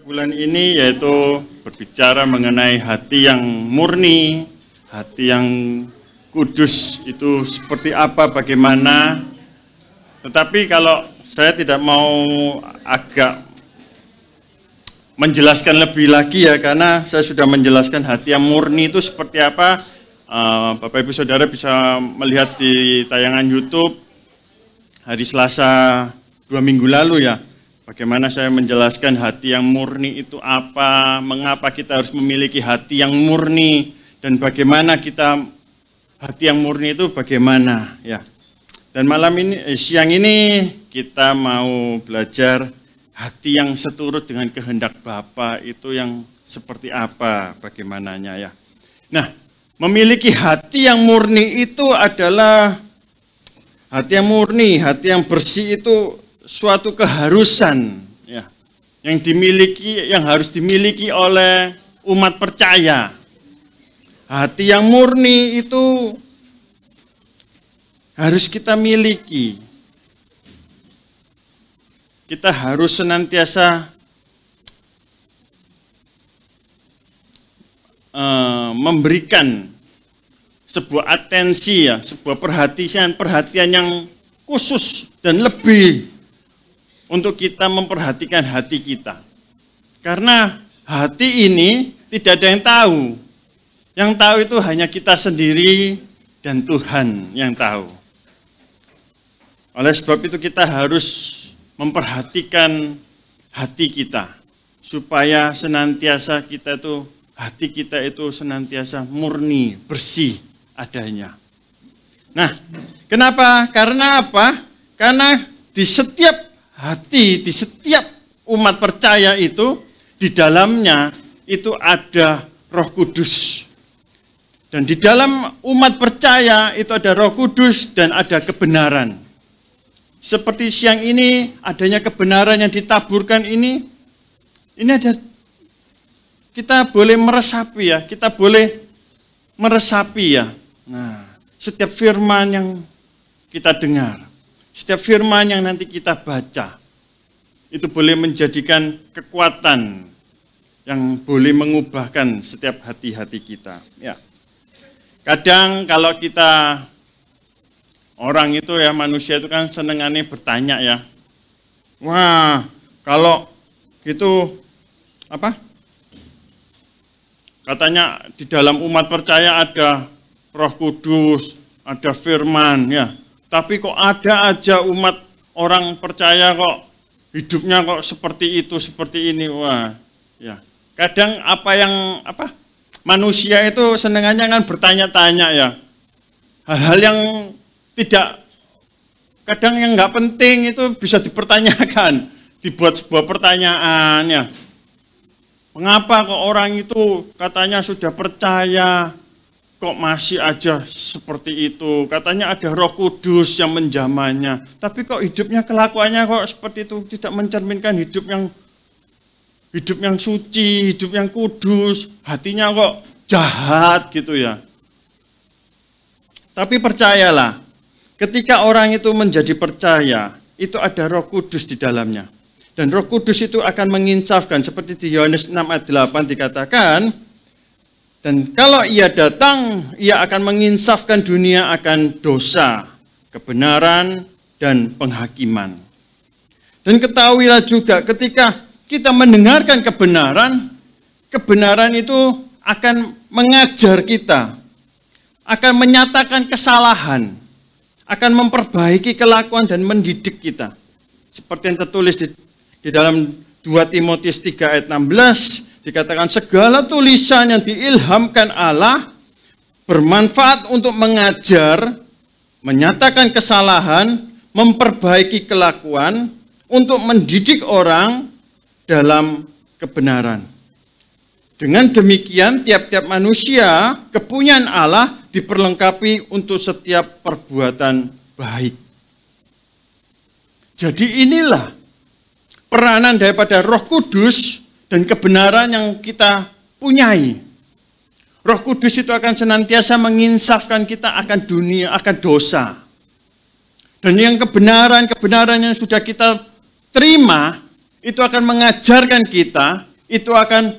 bulan ini yaitu berbicara mengenai hati yang murni, hati yang kudus itu seperti apa, bagaimana. Tetapi kalau saya tidak mau agak menjelaskan lebih lagi ya, karena saya sudah menjelaskan hati yang murni itu seperti apa. Bapak Ibu Saudara bisa melihat di tayangan YouTube hari Selasa 2 minggu lalu ya. Bagaimana saya menjelaskan hati yang murni itu apa, mengapa kita harus memiliki hati yang murni, dan bagaimana kita hati yang murni itu bagaimana ya. Dan siang ini kita mau belajar hati yang seturut dengan kehendak Bapa itu yang seperti apa, bagaimananya ya. Nah, memiliki hati yang murni itu adalah hati yang murni, hati yang bersih itu suatu keharusan ya, yang harus dimiliki oleh umat percaya. Hati yang murni itu harus kita miliki. Kita harus senantiasa memberikan sebuah atensi ya, sebuah perhatian yang khusus dan lebih untuk kita memperhatikan hati kita. Karena hati ini tidak ada yang tahu. Yang tahu itu hanya kita sendiri dan Tuhan yang tahu. Oleh sebab itu kita harus memperhatikan hati kita supaya senantiasa hati kita itu senantiasa murni, bersih adanya. Nah, kenapa? Karena apa? Karena di setiap hati, di setiap umat percaya itu, di dalamnya itu ada Roh Kudus. Dan di dalam umat percaya itu ada Roh Kudus dan ada kebenaran. Seperti siang ini adanya kebenaran yang ditaburkan ini ada, kita boleh meresapi ya, ya. Nah, setiap firman yang kita dengar, setiap firman yang nanti kita baca, itu boleh menjadikan kekuatan yang boleh mengubahkan setiap hati-hati kita. Ya. Kadang kalau kita, orang itu ya, manusia itu kan senengannya bertanya ya. Wah, kalau gitu, katanya di dalam umat percaya ada Roh Kudus, ada firman ya. Tapi kok ada aja umat orang percaya kok hidupnya kok seperti itu, seperti ini. Wah, ya. Kadang manusia itu senengannya kan bertanya-tanya ya. Hal-hal yang kadang yang nggak penting itu bisa dipertanyakan, dibuat sebuah pertanyaan ya. Mengapa kok orang itu katanya sudah percaya, kok masih aja seperti itu? Katanya ada Roh Kudus yang menjamahnya, tapi kok hidupnya, kelakuannya kok seperti itu, tidak mencerminkan hidup yang suci, hidup yang kudus, hatinya kok jahat gitu ya. Tapi percayalah, ketika orang itu menjadi percaya, itu ada Roh Kudus di dalamnya. Dan Roh Kudus itu akan menginsafkan, seperti di Yohanes 6 ayat 8 dikatakan, dan kalau ia datang, ia akan menginsafkan dunia akan dosa, kebenaran, dan penghakiman. Dan ketahuilah juga ketika kita mendengarkan kebenaran itu akan mengajar kita, akan menyatakan kesalahan, akan memperbaiki kelakuan dan mendidik kita. Seperti yang tertulis di dalam 2 Timotius 3 ayat 16, dikatakan segala tulisan yang diilhamkan Allah bermanfaat untuk mengajar, menyatakan kesalahan, memperbaiki kelakuan, untuk mendidik orang dalam kebenaran. Dengan demikian tiap-tiap manusia, kepunyaan Allah diperlengkapi untuk setiap perbuatan baik. Jadi inilah peranan daripada Roh Kudus dan kebenaran yang kita punyai. Roh Kudus itu akan senantiasa menginsafkan kita akan dunia, akan dosa. Dan yang kebenaran yang sudah kita terima, itu akan mengajarkan kita itu akan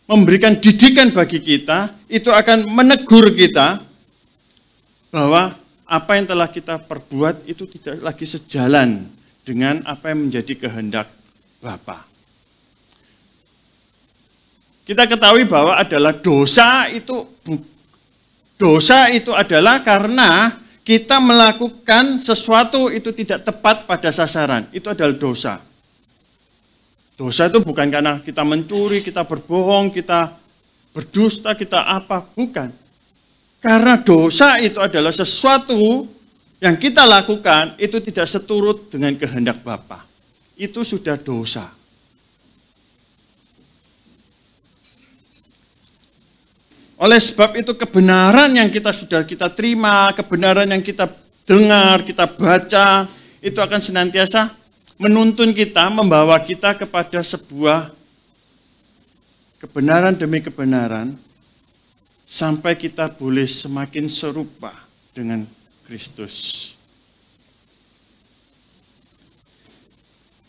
memberikan didikan bagi kita, itu akan menegur kita bahwa apa yang telah kita perbuat itu tidak lagi sejalan dengan apa yang menjadi kehendak Bapa. Kita ketahui bahwa adalah dosa itu adalah karena kita melakukan sesuatu itu tidak tepat pada sasaran. Itu adalah dosa. Dosa itu bukan karena kita mencuri, kita berbohong, kita berdusta, kita apa. Bukan. Karena dosa itu adalah sesuatu yang kita lakukan itu tidak seturut dengan kehendak Bapa. Itu sudah dosa. Oleh sebab itu kebenaran yang sudah kita terima, kebenaran yang kita dengar, kita baca, itu akan senantiasa menuntun kita, membawa kita kepada sebuah kebenaran demi kebenaran, sampai kita boleh semakin serupa dengan Kristus.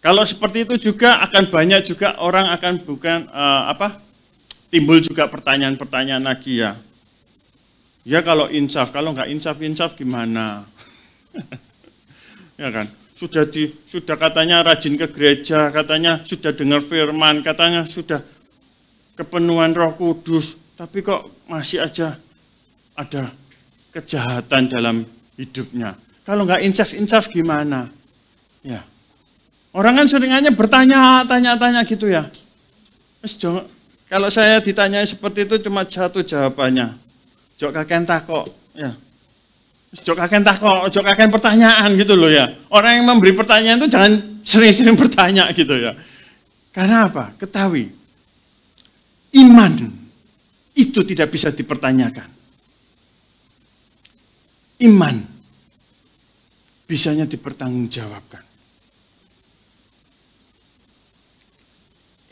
Kalau seperti itu juga akan banyak juga orang akan timbul juga pertanyaan-pertanyaan lagi ya. Ya kalau insaf, kalau nggak insaf gimana? Ya kan? Sudah katanya rajin ke gereja, katanya sudah dengar firman, katanya sudah kepenuhan Roh Kudus, tapi kok masih aja ada kejahatan dalam hidupnya. Kalau nggak insaf gimana? Ya. Orang kan seringannya bertanya-tanya gitu ya. Kalau saya ditanya seperti itu cuma satu jawabannya. Jok kakek takok, ya. Jok kakek pertanyaan gitu loh ya. Orang yang memberi pertanyaan itu jangan sering-sering bertanya gitu ya. Karena apa? Ketahui. Iman itu tidak bisa dipertanyakan. Iman bisanya dipertanggungjawabkan.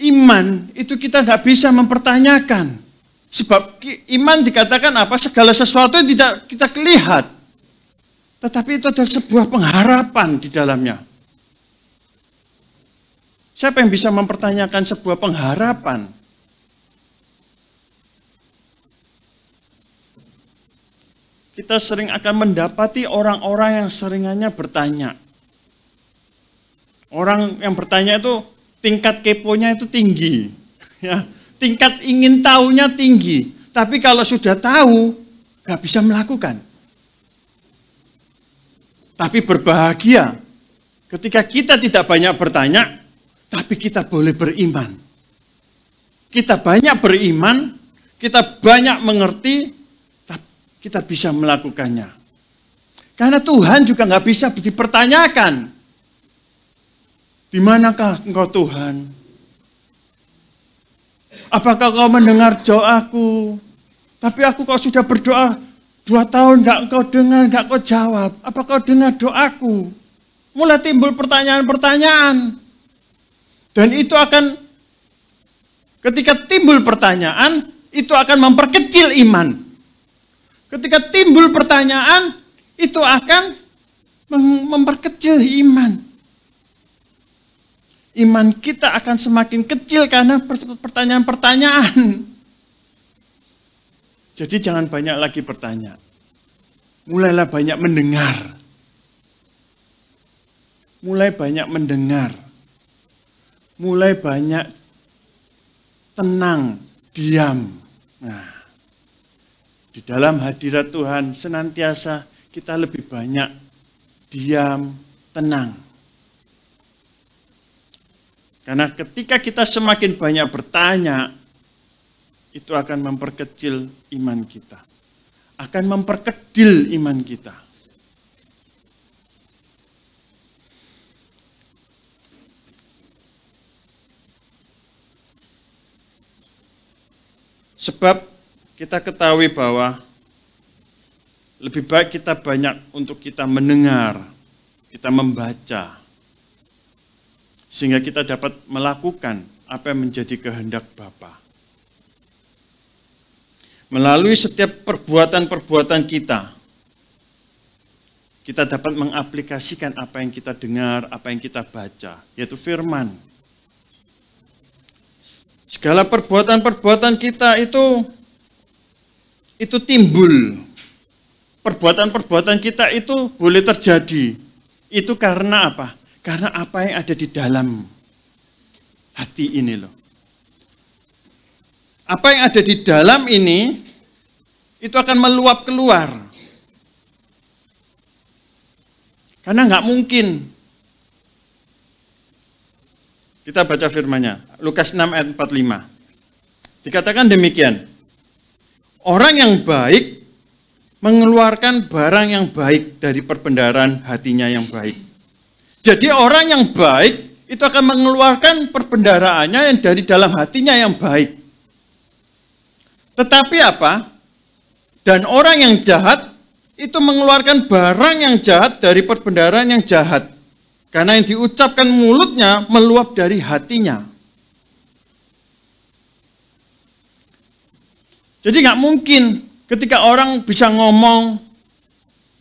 Iman itu kita nggak bisa mempertanyakan. Sebab iman dikatakan apa? Segala sesuatu yang tidak kita lihat. Tetapi itu adalah sebuah pengharapan di dalamnya. Siapa yang bisa mempertanyakan sebuah pengharapan? Kita sering akan mendapati orang-orang yang seringannya bertanya. Orang yang bertanya itu tingkat keponya itu tinggi, ya. Tingkat ingin tahunya tinggi. Tapi kalau sudah tahu, gak bisa melakukan. Tapi berbahagia ketika kita tidak banyak bertanya, tapi kita boleh beriman. Kita banyak beriman, kita banyak mengerti, tapi kita bisa melakukannya. Karena Tuhan juga gak bisa dipertanyakan. Di manakah engkau Tuhan? Apakah kau mendengar doaku? Tapi aku kok sudah berdoa 2 tahun gak engkau dengar, gak kau jawab. Apa kau dengar doaku? Mulai timbul pertanyaan-pertanyaan. Dan itu akan, ketika timbul pertanyaan, itu akan memperkecil iman. Ketika timbul pertanyaan, itu akan memperkecil iman. Iman kita akan semakin kecil karena pertanyaan-pertanyaan. Jadi jangan banyak lagi bertanya. Mulailah banyak mendengar. Mulai banyak mendengar. Mulai banyak tenang, diam. Nah, di dalam hadirat Tuhan senantiasa kita lebih banyak diam, tenang. Karena ketika kita semakin banyak bertanya, itu akan memperkecil iman kita. Akan memperkedil iman kita. Sebab kita ketahui bahwa lebih baik kita banyak untuk kita mendengar, kita membaca, sehingga kita dapat melakukan apa yang menjadi kehendak Bapa. Melalui setiap perbuatan-perbuatan kita dapat mengaplikasikan apa yang kita dengar, apa yang kita baca, yaitu firman. Segala perbuatan-perbuatan kita itu timbul. Perbuatan-perbuatan kita itu boleh terjadi. Itu karena apa? Karena apa yang ada di dalam hati ini loh. Apa yang ada di dalam ini, itu akan meluap keluar. Karena nggak mungkin. Kita baca firman-Nya, Lukas 6 ayat 45. Dikatakan demikian, orang yang baik mengeluarkan barang yang baik dari perbendaharaan hatinya yang baik. Jadi orang yang baik itu akan mengeluarkan perbendaharaannya yang dari dalam hatinya yang baik. Tetapi apa? Dan orang yang jahat itu mengeluarkan barang yang jahat dari perbendaharaan yang jahat. Karena yang diucapkan mulutnya meluap dari hatinya. Jadi nggak mungkin ketika orang bisa ngomong,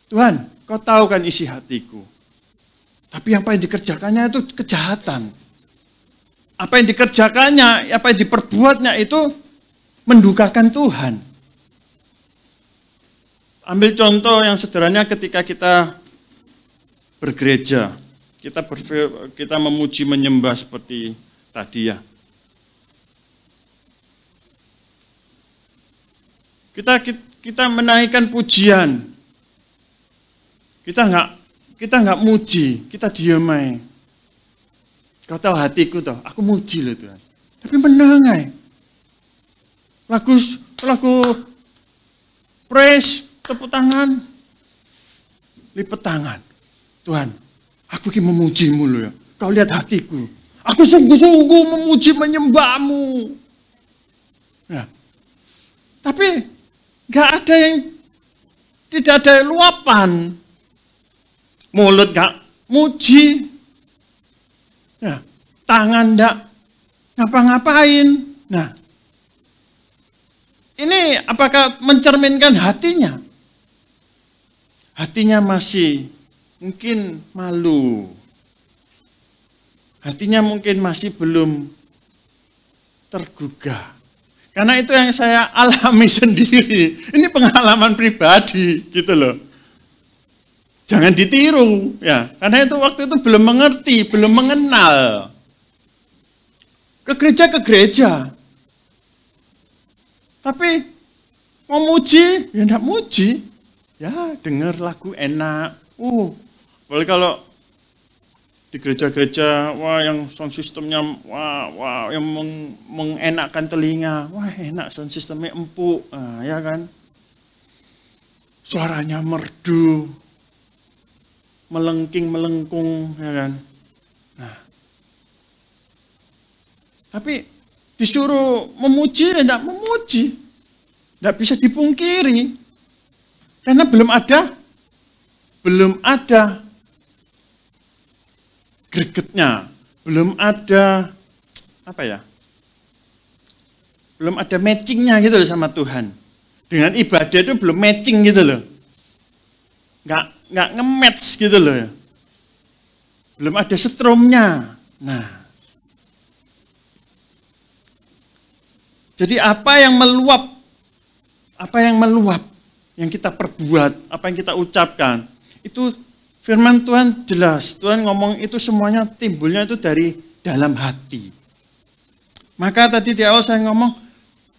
Tuhan, kau tahu kan isi hatiku. Tapi apa yang dikerjakannya itu kejahatan. Apa yang dikerjakannya, apa yang diperbuatnya itu mendukakan Tuhan. Ambil contoh yang sederhana ketika kita bergereja. Kita memuji menyembah seperti tadi ya. Kita menaikkan pujian. Kita nggak muji, kita diam aja. Kau tahu hatiku toh, aku muji loh Tuhan. Tapi menang aja. Lagu praise, tepuk tangan, lipat tangan. Tuhan, aku ingin memujimu loh ya. Kau lihat hatiku. Aku sungguh-sungguh memuji menyembahmu. Ya. Tapi gak ada yang, tidak ada luapan. Mulut gak muji. Ya. Tangan gak ngapa-ngapain. Nah, ini apakah mencerminkan hatinya? Hatinya masih mungkin malu. Hatinya mungkin masih belum tergugah. Karena itu yang saya alami sendiri. Ini pengalaman pribadi gitu loh. Jangan ditiru ya. Karena itu waktu itu belum mengerti, belum mengenal. Ke gereja. Tapi mau muji, ya enggak muji. Ya dengar lagu enak. Boleh kalau di gereja-gereja, wah yang sound systemnya, wah yang mengenakkan telinga, wah enak sound systemnya empuk, ya kan. Suaranya merdu, melengking-melengkung, ya kan. Nah, tapi disuruh memuji, ya enggak memuji, enggak bisa dipungkiri, karena belum ada gregetnya, belum ada belum ada matchingnya gitu loh sama Tuhan. Dengan ibadah itu belum matching gitu loh, nggak nge-match gitu loh ya. Belum ada setrumnya. Nah, jadi apa yang meluap, yang kita perbuat, apa yang kita ucapkan, itu firman Tuhan jelas. Tuhan ngomong itu semuanya timbulnya itu dari dalam hati. Maka tadi di awal saya ngomong,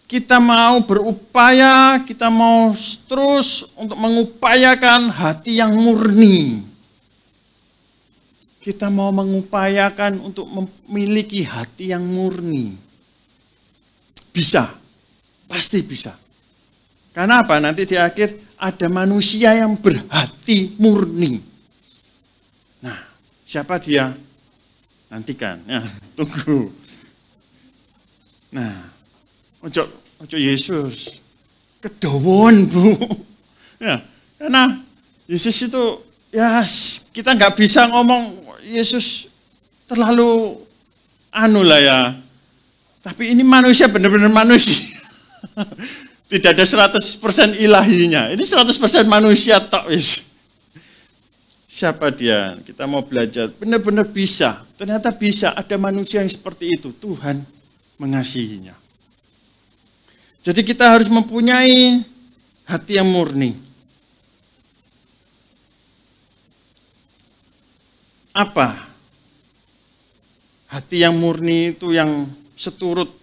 kita mau berupaya, kita mau terus untuk mengupayakan hati yang murni. Kita mau mengupayakan untuk memiliki hati yang murni. Bisa, pasti bisa. Karena apa? Nanti di akhir ada manusia yang berhati murni. Nah, siapa dia? Nantikan, ya, tunggu. Nah, ojo Yesus, kedawon Bu. Ya, karena Yesus itu, ya kita nggak bisa ngomong Yesus terlalu lah ya. Tapi ini manusia, benar-benar manusia. Tidak ada 100% ilahinya. Ini 100% manusia tok wis. Siapa dia? Kita mau belajar. Benar-benar bisa. Ternyata bisa. Ada manusia yang seperti itu. Tuhan mengasihinya. Jadi kita harus mempunyai hati yang murni. Apa? Hati yang murni itu yang seturut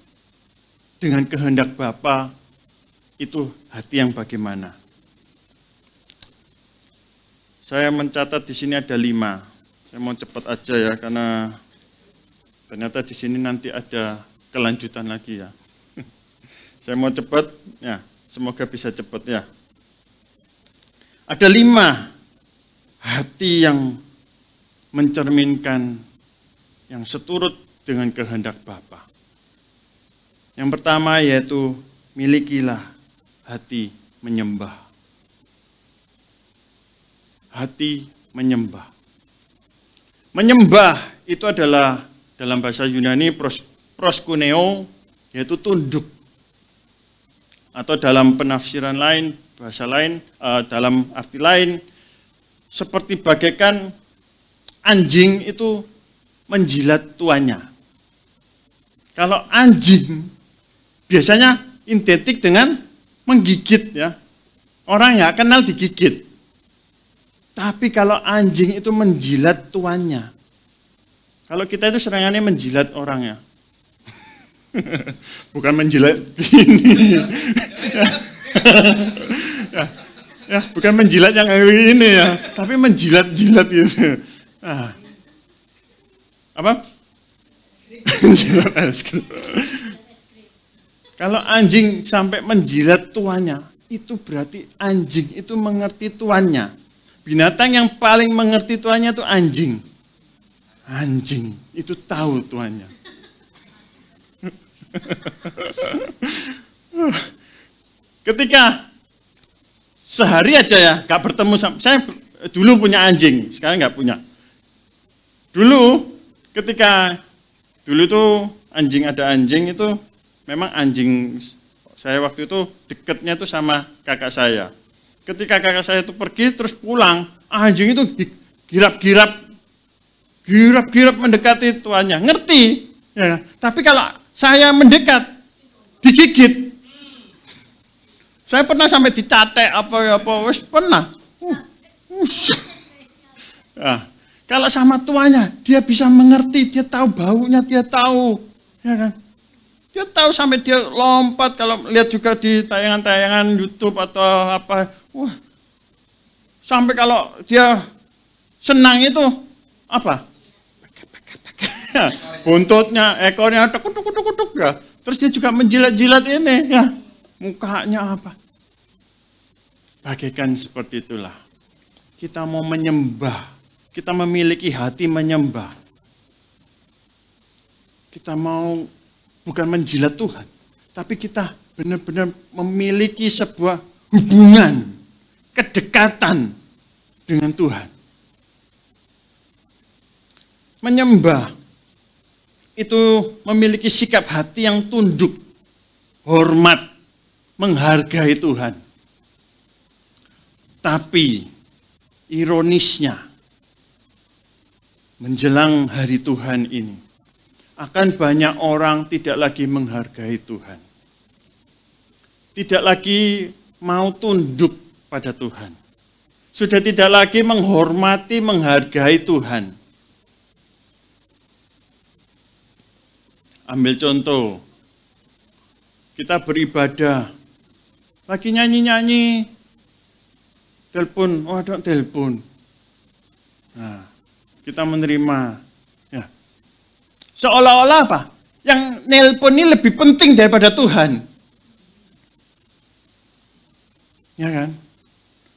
dengan kehendak Bapa, itu hati yang bagaimana? Saya mencatat di sini ada 5. Saya mau cepat aja ya, karena ternyata di sini nanti ada kelanjutan lagi ya. Saya mau cepat, ya, semoga bisa cepat ya. Ada 5 hati yang mencerminkan, yang seturut dengan kehendak Bapa. Yang pertama yaitu milikilah hati menyembah. Hati menyembah. Menyembah itu adalah dalam bahasa Yunani proskuneo, yaitu tunduk. Atau dalam penafsiran lain, bahasa lain, dalam arti lain, seperti bagaikan anjing itu menjilat tuannya. Kalau anjing biasanya identik dengan menggigit ya. Orang ya kenal digigit. Tapi kalau anjing itu menjilat tuannya. Kalau kita itu serangannya menjilat orang ya. Bukan menjilat ini. ya, bukan menjilat yang ini ya, tapi menjilat-jilat gitu. Nah. Apa? Menjilat es krim. Kalau anjing sampai menjilat tuannya, itu berarti anjing itu mengerti tuannya. Binatang yang paling mengerti tuannya itu anjing. Anjing itu tahu tuannya. Ketika sehari aja ya, gak bertemu sama, saya dulu punya anjing, sekarang gak punya. Dulu tuh ada anjing itu, memang anjing saya waktu itu dekatnya tuh sama kakak saya. Ketika kakak saya itu pergi terus pulang, anjing itu girap-girap mendekati tuannya, ngerti. Ya. Tapi kalau saya mendekat, digigit. Saya pernah sampai dicatek apa wis pernah. Nah, kalau sama tuannya, dia bisa mengerti, dia tahu baunya, dia tahu, ya kan? Dia tahu sampai dia lompat, kalau lihat juga di tayangan-tayangan YouTube atau apa, wah, sampai kalau dia senang itu apa? Buntutnya, ekornya, tuk ya. Terus dia juga menjilat-jilat ini, ya, mukanya apa? Bagaikan seperti itulah. Kita mau menyembah, kita memiliki hati menyembah. Kita mau bukan menjilat Tuhan, tapi kita benar-benar memiliki sebuah hubungan, kedekatan dengan Tuhan. Menyembah itu memiliki sikap hati yang tunduk, hormat, menghargai Tuhan. Tapi ironisnya, menjelang hari Tuhan ini, akan banyak orang tidak lagi menghargai Tuhan. Tidak lagi mau tunduk pada Tuhan. Sudah tidak lagi menghormati, menghargai Tuhan. Ambil contoh, kita beribadah, lagi nyanyi-nyanyi, telepon, oh ada telepon. Nah, kita menerima. Ya. Seolah-olah apa? Yang nelpon ini lebih penting daripada Tuhan. Ya kan?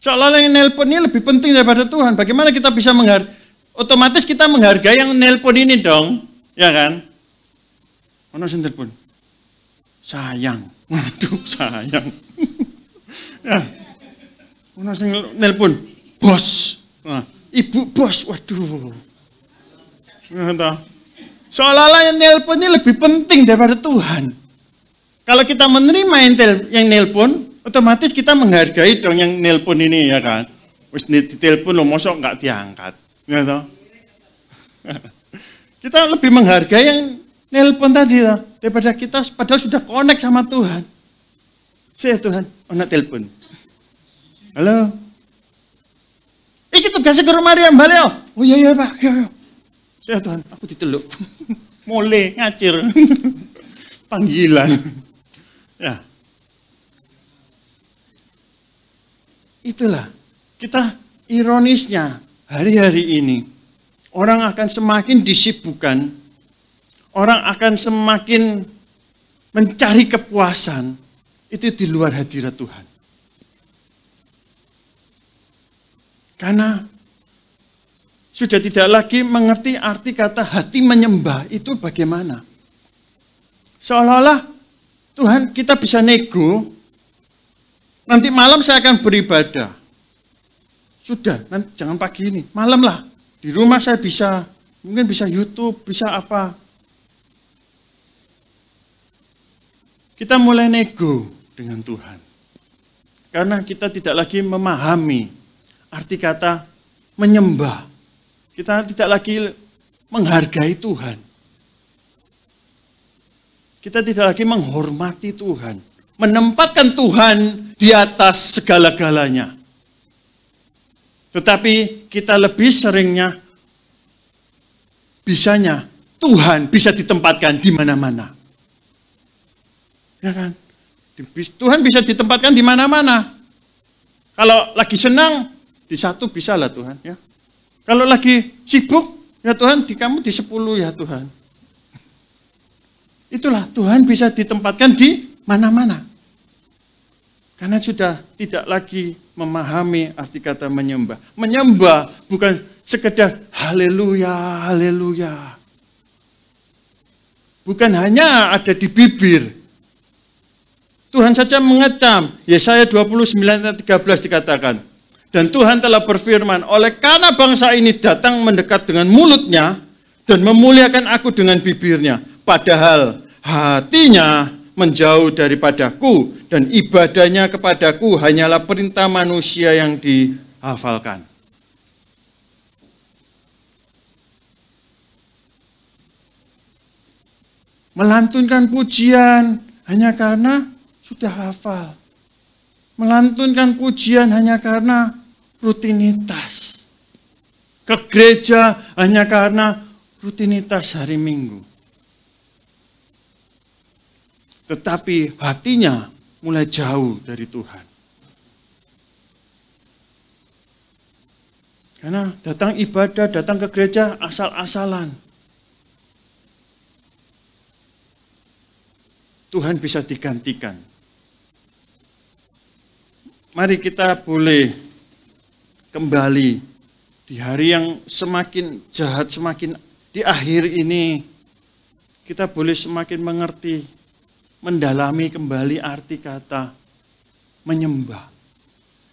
Seolah-olah yang nelpon ini lebih penting daripada Tuhan. Bagaimana kita bisa menghargai? Otomatis kita menghargai yang nelpon ini dong. Ya kan? Mana sing telepon? Sayang. Waduh, sayang. Ya. Mana sing nelpon? Bos. Nah, ibu bos. Waduh. Nah, seolah-olah yang nelpon ini lebih penting daripada Tuhan. Kalau kita menerima yang nelpon, otomatis kita menghargai dong yang nelpon ini, ya kan? Wis ditelepon lo, mosok nggak diangkat. Gitu. Kita lebih menghargai yang nelpon tadi lah, daripada kita padahal sudah connect sama Tuhan. Saya Tuhan, nak telepon. Halo. Iki tugasnya ke rumah Mariam balik. Oh iya Pak, iya. Saya Tuhan, aku diteluk. Mulai ngacir. Panggilan. Ya. Itulah. Kita ironisnya hari-hari ini orang akan semakin disibukkan, orang akan semakin mencari kepuasan itu di luar hadirat Tuhan. Karena sudah tidak lagi mengerti arti kata hati menyembah itu bagaimana. Seolah-olah Tuhan kita bisa nego, nanti malam saya akan beribadah. Sudah, nanti jangan pagi ini, malam lah. Di rumah saya bisa, mungkin bisa YouTube, bisa apa. Kita mulai nego dengan Tuhan. Karena kita tidak lagi memahami arti kata menyembah. Kita tidak lagi menghargai Tuhan. Kita tidak lagi menghormati Tuhan. Menempatkan Tuhan di atas segala-galanya. Tetapi kita lebih seringnya, bisanya Tuhan bisa ditempatkan di mana-mana. Ya kan? Tuhan bisa ditempatkan di mana-mana. Kalau lagi senang, di 1 bisa lah Tuhan. Ya. Kalau lagi sibuk, ya Tuhan, kamu di 10 ya Tuhan. Itulah Tuhan bisa ditempatkan di mana-mana. Karena sudah tidak lagi memahami arti kata menyembah. Menyembah bukan sekedar haleluya, haleluya. Bukan hanya ada di bibir. Tuhan saja mengecam. Yesaya 29:13 dikatakan. Dan Tuhan telah berfirman, oleh karena bangsa ini datang mendekat dengan mulutnya dan memuliakan aku dengan bibirnya. Padahal hatinya menjauh daripadaku dan ibadahnya kepadaku hanyalah perintah manusia yang dihafalkan. Melantunkan pujian hanya karena sudah hafal. Melantunkan pujian hanya karena rutinitas. Ke gereja hanya karena rutinitas hari Minggu. Tetapi hatinya mulai jauh dari Tuhan. Karena datang ibadah, datang ke gereja asal-asalan. Tuhan bisa digantikan. Mari kita boleh kembali di hari yang semakin jahat, semakin di akhir ini, kita boleh semakin mengerti, mendalami kembali arti kata menyembah.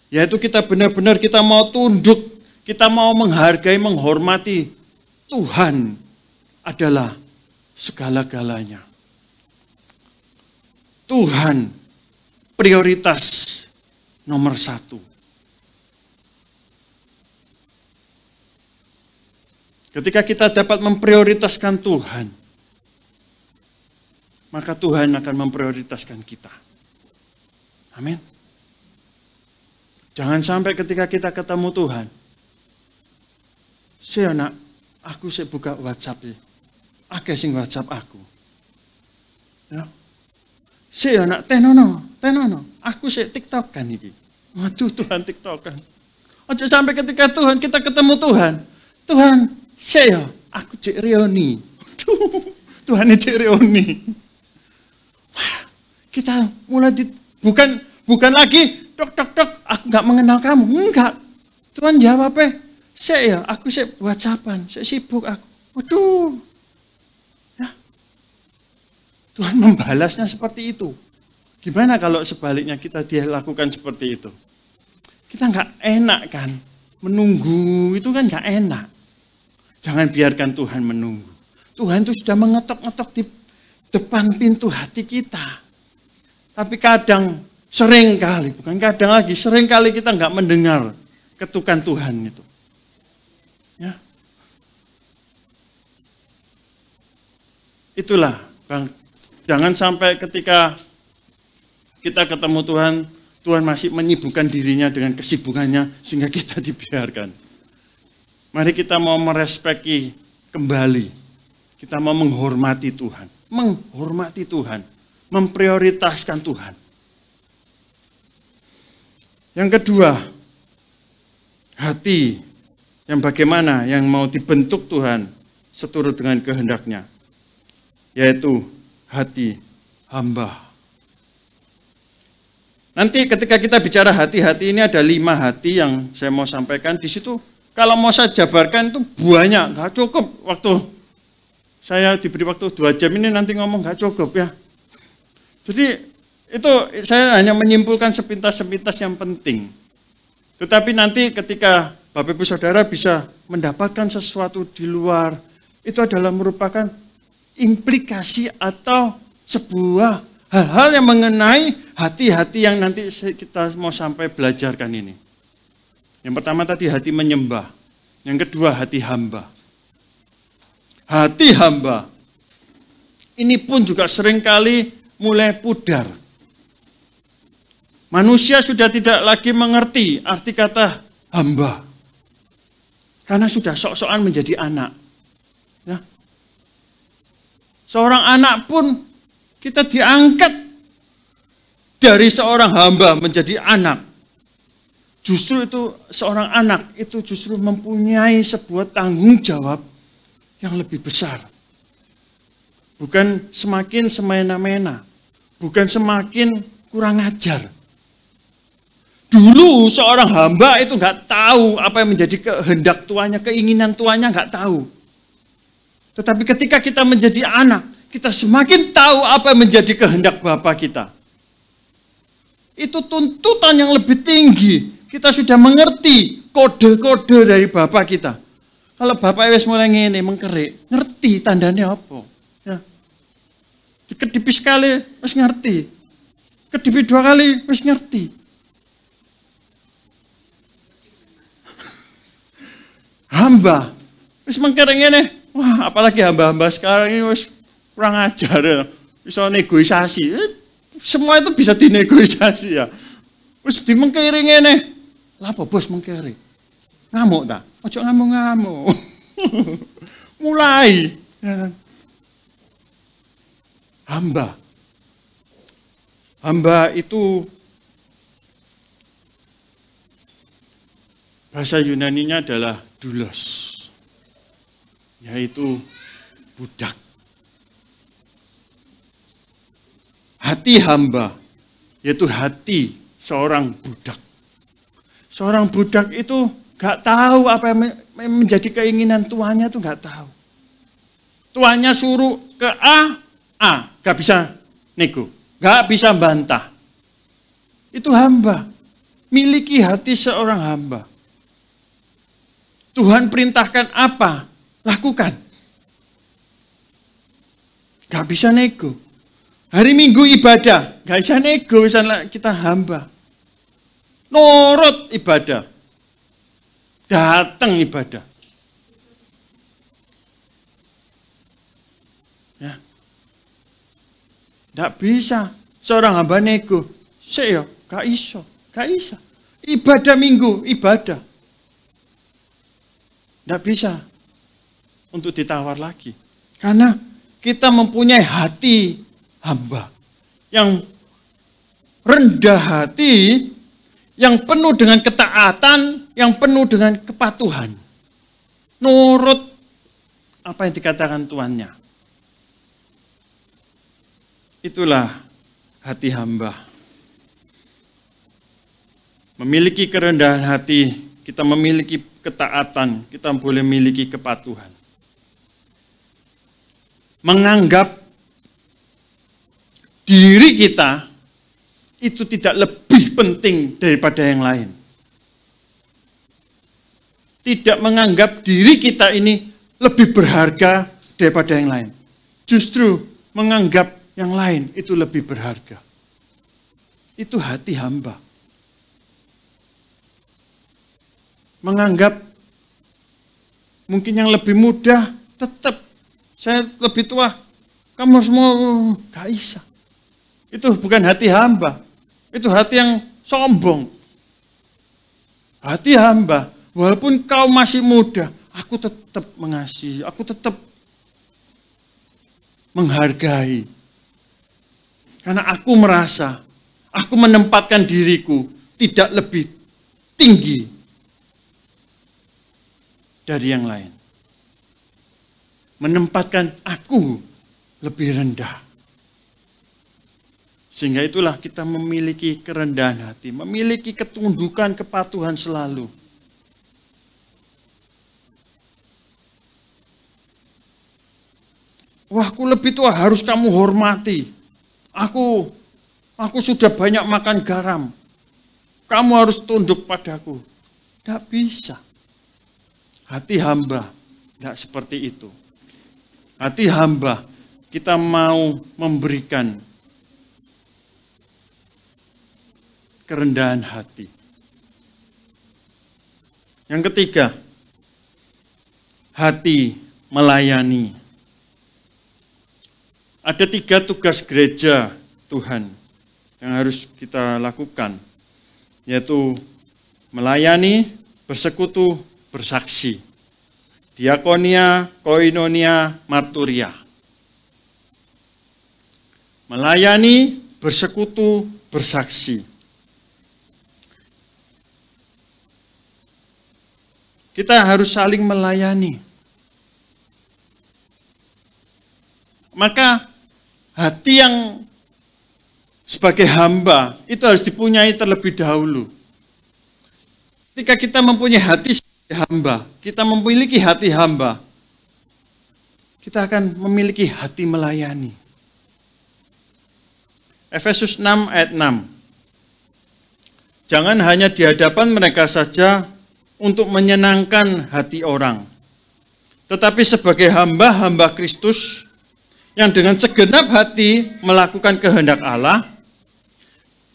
Yaitu kita benar-benar kita mau tunduk, kita mau menghargai, menghormati Tuhan adalah segala-galanya. Tuhan prioritas nomor 1. Ketika kita dapat memprioritaskan Tuhan, maka Tuhan akan memprioritaskan kita. Amin. Jangan sampai ketika kita ketemu Tuhan, saya nak, aku saya buka WhatsApp ya. Akeh sing WhatsApp aku. Ya. Saya nak tenono, aku saya TikTok kan iki. Waduh Tuhan TikTok kan. Ojo sampai ketika Tuhan kita ketemu Tuhan saya aku cek reuni. Tuhan cek reuni. Kita mulai bukan lagi dok aku nggak mengenal kamu, enggak. Tuhan jawab aku WhatsAppan, saya sibuk aku. Waduh. Ya. Tuhan membalasnya seperti itu. Gimana kalau sebaliknya dia lakukan seperti itu? Kita nggak enak kan? Menunggu itu kan nggak enak. Jangan biarkan Tuhan menunggu. Tuhan itu sudah mengetok-ngetok di depan pintu hati kita. Tapi sering kali kita nggak mendengar ketukan Tuhan itu. Ya. Itulah, Bang, jangan sampai ketika kita ketemu Tuhan, Tuhan masih menyibukkan dirinya dengan kesibukannya sehingga kita dibiarkan. Mari kita mau merespeki kembali. Kita mau menghormati Tuhan. Menghormati Tuhan. Memprioritaskan Tuhan. Yang kedua, hati yang bagaimana yang mau dibentuk Tuhan seturut dengan kehendaknya. Yaitu hati hamba. Nanti ketika kita bicara hati-hati ini ada 5 hati yang saya mau sampaikan. Di situ kalau mau saya jabarkan itu banyak, nggak cukup waktu. Saya diberi waktu 2 jam ini nanti ngomong nggak cukup ya. Jadi itu saya hanya menyimpulkan sepintas-sepintas yang penting. Tetapi nanti ketika Bapak Ibu Saudara bisa mendapatkan sesuatu di luar, itu adalah merupakan implikasi atau sebuah hal-hal yang mengenai hati-hati yang nanti kita mau sampai belajarkan ini. Yang pertama tadi hati menyembah. Yang kedua hati hamba. Hati hamba. Ini pun juga seringkali mulai pudar. Manusia sudah tidak lagi mengerti arti kata hamba. Karena sudah sok-sokan menjadi anak. Ya. Seorang anak pun kita diangkat dari seorang hamba menjadi anak. Justru itu seorang anak itu justru mempunyai sebuah tanggung jawab yang lebih besar. Bukan semakin semena-mena. Bukan semakin kurang ajar. Dulu seorang hamba itu nggak tahu apa yang menjadi kehendak tuannya, keinginan tuannya nggak tahu. Tetapi ketika kita menjadi anak, kita semakin tahu apa yang menjadi kehendak Bapa kita. Itu tuntutan yang lebih tinggi. Kita sudah mengerti kode-kode dari Bapa kita. Kalau Bapak wis mulai ngene mengkerik, ngerti tandanya apa? Ya. Kedipis sekali wis ngerti. Kedipis 2 kali wis ngerti. Hamba wis mengkerik ngene. Wah, apalagi hamba-hamba sekarang ini wis kurang ajar ya. Bisa negosiasi. Semua itu bisa dinegosiasi ya. Wis dimengkiri ngene. Lah apa bos mengkiri? Ngamuk tak? Ojo ngamuk-ngamuk. Mulai. Ya. Hamba. Hamba itu bahasa Yunaninya adalah doulos. Yaitu budak. Hati hamba, yaitu hati seorang budak. Seorang budak itu gak tahu apa yang menjadi keinginan tuannya itu gak tahu. Tuannya suruh ke A, gak bisa nego, gak bisa bantah. Itu hamba, miliki hati seorang hamba. Tuhan perintahkan apa, lakukan. Gak bisa nego. Hari Minggu ibadah, gak bisa nego, kita hamba. Nurut ibadah. Datang ibadah. Ya. Gak bisa. Seorang hamba nego. Saya gak iso. Gak bisa. Ibadah Minggu, ibadah. Gak bisa. Untuk ditawar lagi. Karena kita mempunyai hati hamba. Yang rendah hati, yang penuh dengan ketaatan, yang penuh dengan kepatuhan. Nurut apa yang dikatakan tuannya. Itulah hati hamba. Memiliki kerendahan hati, kita memiliki ketaatan, kita boleh memiliki kepatuhan. Menganggap diri kita itu tidak lebih penting daripada yang lain. Tidak menganggap diri kita ini lebih berharga daripada yang lain. Justru menganggap yang lain itu lebih berharga. Itu hati hamba. Menganggap mungkin yang lebih muda tetap saya lebih tua. Kamu harus mau, gak bisa. Itu bukan hati hamba. Itu hati yang sombong. Hati hamba, walaupun kau masih muda, aku tetap mengasihi, aku tetap menghargai. Karena aku merasa, aku menempatkan diriku tidak lebih tinggi dari yang lain. Menempatkan aku lebih rendah. Sehingga itulah kita memiliki kerendahan hati, memiliki ketundukan, kepatuhan selalu. Wah, aku lebih tua, harus kamu hormati. Aku sudah banyak makan garam. Kamu harus tunduk padaku. Tidak bisa. Hati hamba tidak seperti itu. Hati hamba, kita mau memberikan kerendahan hati. Yang ketiga, hati melayani. Ada 3 tugas gereja Tuhan yang harus kita lakukan, yaitu melayani, bersekutu, bersaksi. Diakonia, koinonia, marturia. Melayani, bersekutu, bersaksi. Kita harus saling melayani. Maka hati yang sebagai hamba itu harus dipunyai terlebih dahulu. Ketika kita mempunyai hati sebagai hamba, kita memiliki hati hamba, kita akan memiliki hati melayani. Efesus 6 ayat 6. Jangan hanya di hadapan mereka saja untuk menyenangkan hati orang, tetapi sebagai hamba-hamba Kristus yang dengan segenap hati melakukan kehendak Allah,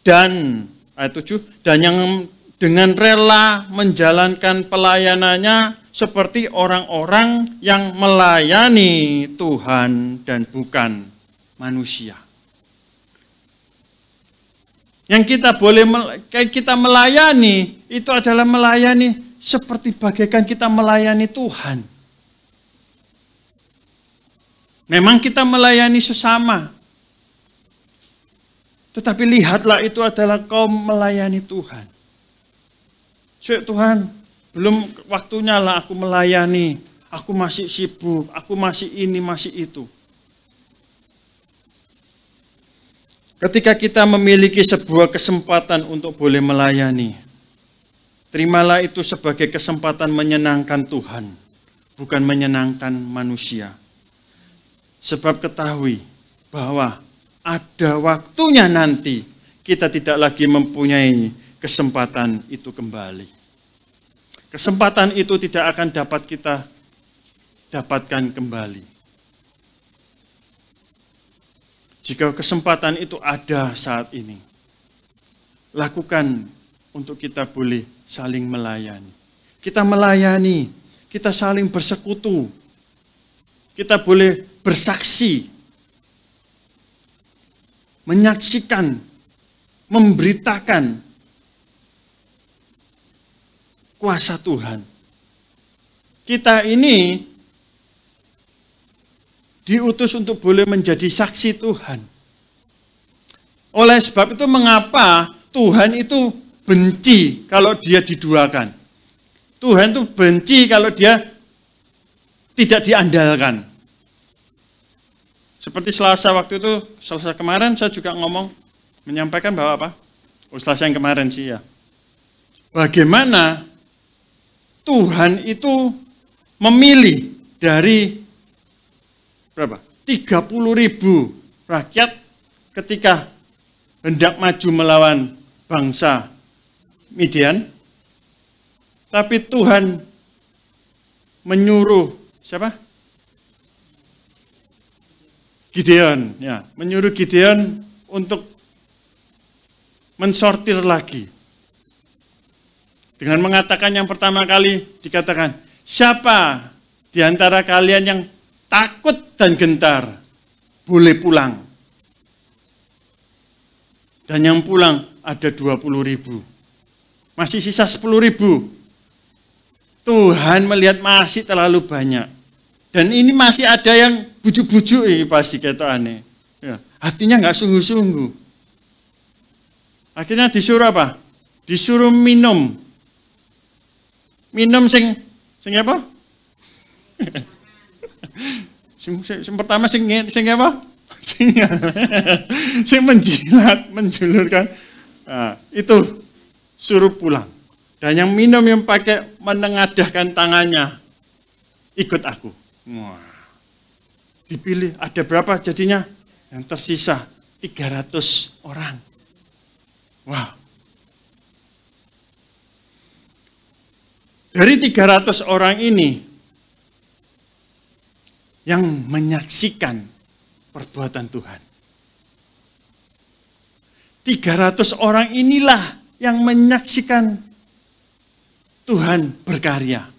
dan ayat 7, dan yang dengan rela menjalankan pelayanannya seperti orang-orang yang melayani Tuhan dan bukan manusia. Yang kita melayani itu adalah melayani seperti bagaikan kita melayani Tuhan. Memang kita melayani sesama. Tetapi lihatlah itu adalah kau melayani Tuhan. Tuhan, belum waktunya lah aku melayani. Aku masih sibuk, aku masih ini, masih itu. Ketika kita memiliki sebuah kesempatan untuk boleh melayani, terimalah itu sebagai kesempatan menyenangkan Tuhan, bukan menyenangkan manusia. Sebab ketahui bahwa ada waktunya nanti kita tidak lagi mempunyai kesempatan itu kembali. Kesempatan itu tidak akan dapat kita dapatkan kembali. Jika kesempatan itu ada saat ini, lakukan untuk kita boleh saling melayani. Kita melayani, kita saling bersekutu, kita boleh bersaksi, menyaksikan, memberitakan kuasa Tuhan. Kita ini diutus untuk boleh menjadi saksi Tuhan. Oleh sebab itu mengapa Tuhan itu benci kalau dia diduakan. Tuhan itu benci kalau dia tidak diandalkan. Seperti Selasa waktu itu, Selasa kemarin saya juga menyampaikan bahwa apa? Selasa yang kemarin sih ya. Bagaimana Tuhan itu memilih dari berapa? 30.000 rakyat ketika hendak maju melawan bangsa Midian. Tapi Tuhan menyuruh siapa? Gideon, ya, menyuruh Gideon untuk mensortir lagi. Dengan mengatakan yang pertama kali dikatakan, siapa di antara kalian yang takut dan gentar? boleh pulang. Dan yang pulang ada 20.000. Masih sisa 10.000. Tuhan melihat masih terlalu banyak. Dan ini masih ada yang bujuk-bujuk ini pasti kata aneh. Ya, hatinya nggak sungguh-sungguh. Akhirnya disuruh apa? Disuruh minum. Minum sing apa? Sing pertama sing apa? Sing menjilat, menjulurkan. Nah, itu suruh pulang. Dan yang minum yang pakai menengadahkan tangannya, ikut aku. Wah. Dipilih, ada berapa jadinya? Yang tersisa 300 orang. Wah. Dari 300 orang ini, yang menyaksikan perbuatan Tuhan. 300 orang inilah yang menyaksikan Tuhan berkarya.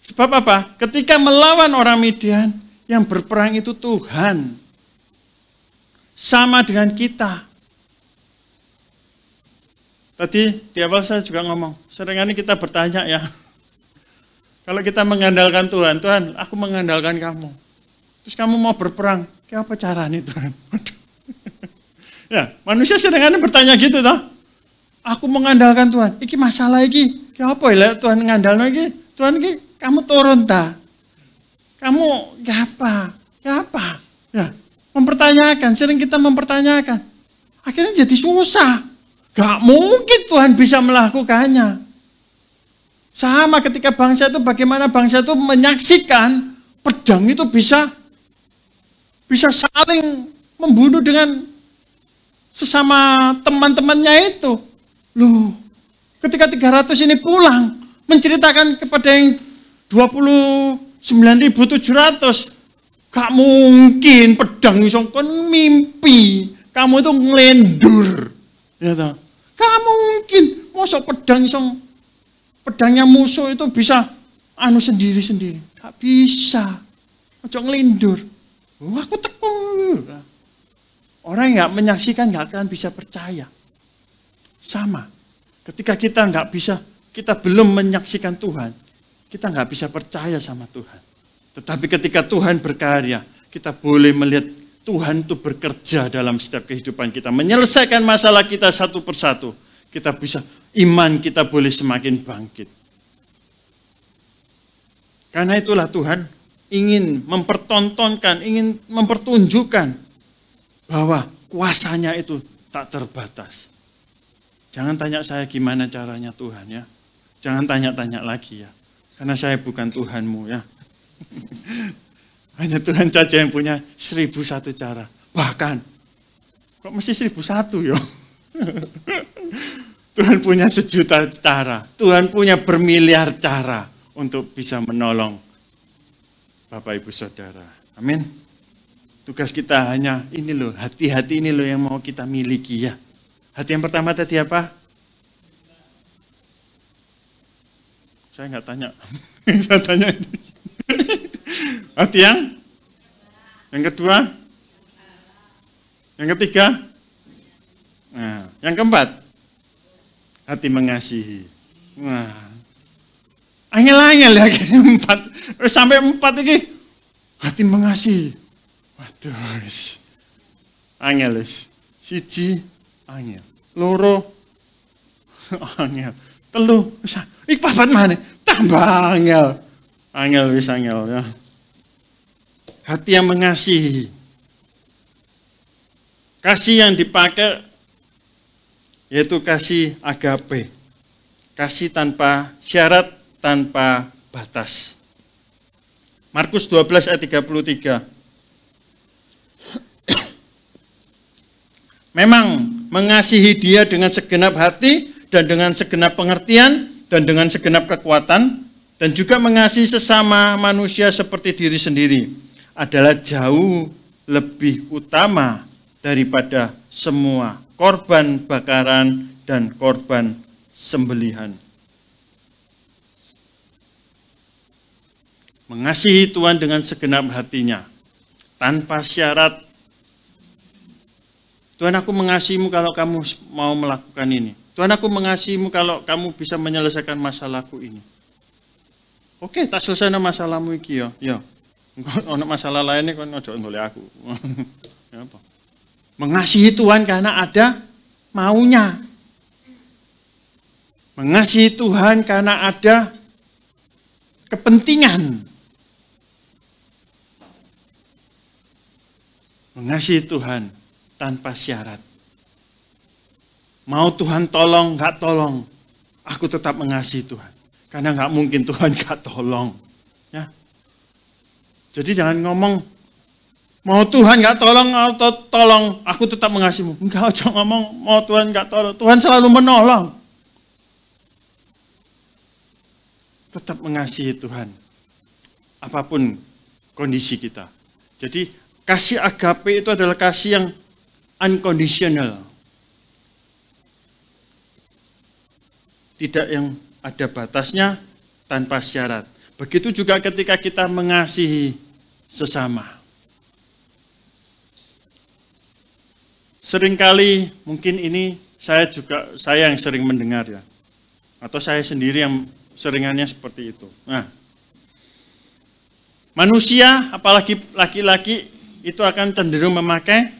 Sebab apa? Ketika melawan orang Midian, yang berperang itu Tuhan. Sama dengan kita. Tadi di awal saya juga ngomong, seringkali kita bertanya ya, kalau kita mengandalkan Tuhan, Tuhan aku mengandalkan kamu. Terus kamu mau berperang, kayak apa caranya Tuhan? Ya, manusia seringkali bertanya gitu toh. Aku mengandalkan Tuhan, iki masalah iki, kayak apa ya Tuhan ngandalno iki? Tuhan iki kamu turun ta? Kamu kayak apa? Ya, mempertanyakan, sering kita mempertanyakan. Akhirnya jadi susah. Gak mungkin Tuhan bisa melakukannya. Sama ketika bangsa itu, bagaimana bangsa itu menyaksikan pedang itu bisa saling membunuh dengan sesama teman-temannya itu. Loh, ketika 300 ini pulang, menceritakan kepada yang 29.700, gak mungkin pedang iso kon mimpi, kamu itu ngelendur. Ya toh. Gak mungkin, mosok pedangnya musuh itu bisa sendiri-sendiri. Gak bisa. Ojo ngelindur. Aku tekung. Orang yang gak menyaksikan gak akan bisa percaya. Sama. Ketika kita nggak bisa, kita belum menyaksikan Tuhan, kita nggak bisa percaya sama Tuhan. Tetapi ketika Tuhan berkarya, kita boleh melihat Tuhan itu bekerja dalam setiap kehidupan kita, menyelesaikan masalah kita satu persatu. Kita bisa, iman kita boleh semakin bangkit. Karena itulah Tuhan ingin mempertontonkan, ingin mempertunjukkan bahwa kuasanya itu tak terbatas. Jangan tanya saya gimana caranya Tuhan ya. Jangan tanya-tanya lagi ya. Karena saya bukan Tuhanmu ya. Hanya Tuhan saja yang punya 1001 cara. Bahkan, kok mesti 1001 ya? Tuhan punya 1.000.000 cara. Tuhan punya bermiliar cara untuk bisa menolong Bapak Ibu Saudara. Amin. Tugas kita hanya ini loh, hati-hati ini loh yang mau kita miliki ya. Hati yang pertama tadi apa? Saya nggak tanya. Saya tanya. Hati yang kedua? Yang ketiga? Nah, yang keempat? Hati mengasihi. Wah. Angel-angel ya, empat. Sampai 4 ini. Hati mengasihi. Waduh. Angel. Siji. Angel. Loro. Angel. Telu. Ik papat mana? Tambah angel. Angel wis angel ya. Hati yang mengasihi. Kasih yang dipakai yaitu kasih agape. Kasih tanpa syarat, tanpa batas. Markus 12 ayat 33. Memang mengasihi dia dengan segenap hati dan dengan segenap pengertian dan dengan segenap kekuatan dan juga mengasihi sesama manusia seperti diri sendiri adalah jauh lebih utama daripada semua korban bakaran dan korban sembelihan. Mengasihi Tuhan dengan segenap hatinya, tanpa syarat. Tuhan, aku mengasihimu kalau kamu mau melakukan ini. Tuhan, aku mengasihimu kalau kamu bisa menyelesaikan masalahku ini. Oke, tak selesai masalahmu iki ya. Ya. Ono masalah lainnya kan ojo ngoleh aku. Ya apa? Mengasihi Tuhan karena ada maunya. Mengasihi Tuhan karena ada kepentingan. Mengasihi Tuhan tanpa syarat. Mau Tuhan tolong, nggak tolong, aku tetap mengasihi Tuhan. Karena nggak mungkin Tuhan nggak tolong. Ya. Jadi jangan ngomong, mau Tuhan nggak tolong atau tolong, aku tetap mengasihimu. Enggak, jangan ngomong, mau Tuhan nggak tolong. Tuhan selalu menolong. Tetap mengasihi Tuhan. Apapun kondisi kita. Jadi kasih agape itu adalah kasih yang unconditional. Tidak yang ada batasnya, tanpa syarat. Begitu juga ketika kita mengasihi sesama. Seringkali mungkin ini saya yang sering mendengar ya. Atau saya sendiri yang seringannya seperti itu. Nah, manusia, apalagi laki-laki, itu akan cenderung memakai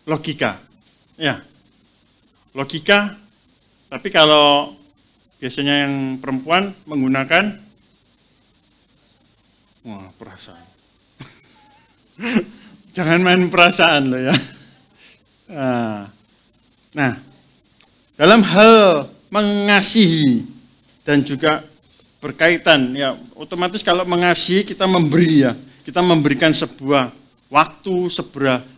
logika. Ya, logika, tapi kalau biasanya yang perempuan menggunakan perasaan. Jangan main perasaan loh ya. Nah, dalam hal mengasihi dan juga berkaitan ya, otomatis kalau mengasihi kita memberi ya, kita memberikan sebuah waktu,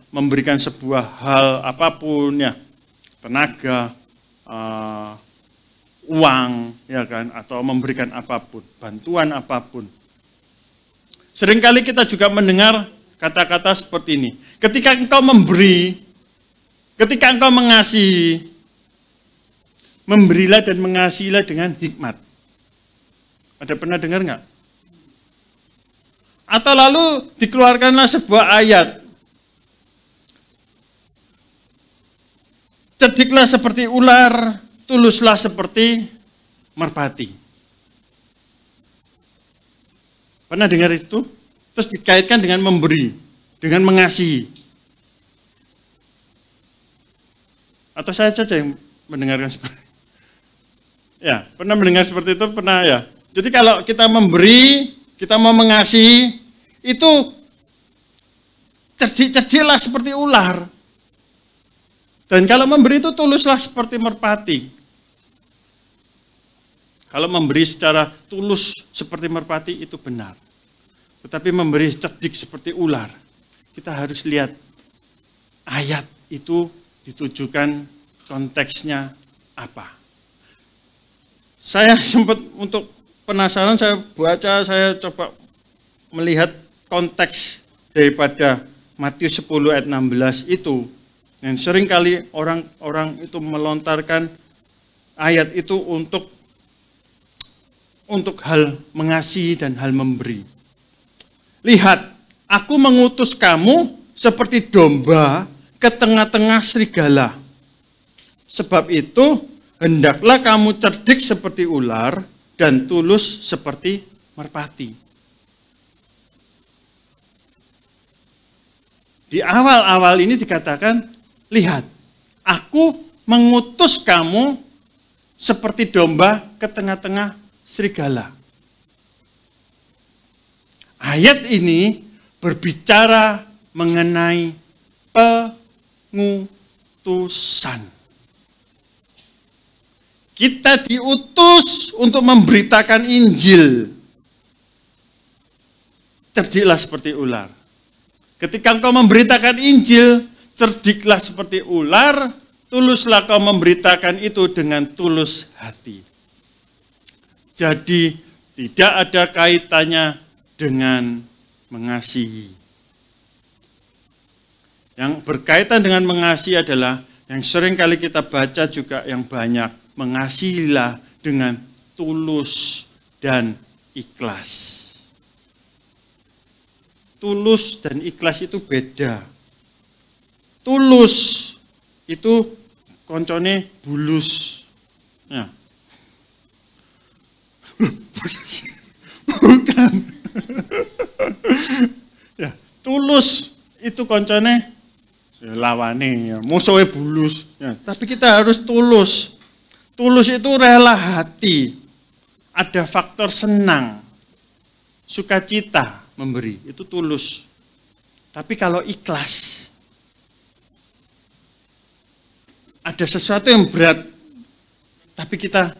memberikan sebuah hal apapun ya, tenaga, uang ya kan, atau memberikan apapun, bantuan apapun. Seringkali kita juga mendengar kata-kata seperti ini. Ketika engkau memberi, ketika engkau mengasihi, memberilah dan mengasihilah dengan hikmat. Ada pernah dengar nggak? Atau lalu dikeluarkanlah sebuah ayat. Cerdiklah seperti ular, tuluslah seperti merpati. Pernah dengar itu? Terus dikaitkan dengan memberi, dengan mengasihi. Atau saya saja yang mendengarkan seperti itu? Ya, pernah mendengar seperti itu? Pernah ya? Jadi kalau kita memberi, kita mau mengasihi, itu cerdik-cerdiklah seperti ular. Dan kalau memberi itu tuluslah seperti merpati. Kalau memberi secara tulus seperti merpati itu benar. Tetapi memberi cerdik seperti ular, kita harus lihat ayat itu ditujukan konteksnya apa. Saya sempat untuk penasaran, saya baca, saya coba melihat konteks daripada Matius 10 ayat 16 itu. Dan seringkali orang-orang itu melontarkan ayat itu untuk hal mengasihi dan hal memberi. Lihat, aku mengutus kamu seperti domba ke tengah-tengah serigala. Sebab itu, hendaklah kamu cerdik seperti ular dan tulus seperti merpati. Di awal-awal ini dikatakan, lihat, aku mengutus kamu seperti domba ke tengah-tengah serigala. Ayat ini berbicara mengenai pengutusan. Kita diutus untuk memberitakan Injil. Cerdiklah seperti ular. Ketika engkau memberitakan Injil, cerdiklah seperti ular, tuluslah kau memberitakan itu dengan tulus hati. Jadi tidak ada kaitannya dengan mengasihi. Yang berkaitan dengan mengasihi adalah yang sering kali kita baca juga yang banyak. Mengasihilah dengan tulus dan ikhlas. tulus dan ikhlas itu beda. Tulus itu koncone bulus. Ya. Bukan. Ya, tulus itu koncone ya, lawane ya, musuhnya bulus. Ya, tapi kita harus tulus. Tulus itu rela hati. Ada faktor senang, sukacita memberi, itu tulus. Tapi kalau ikhlas, ada sesuatu yang berat, tapi kita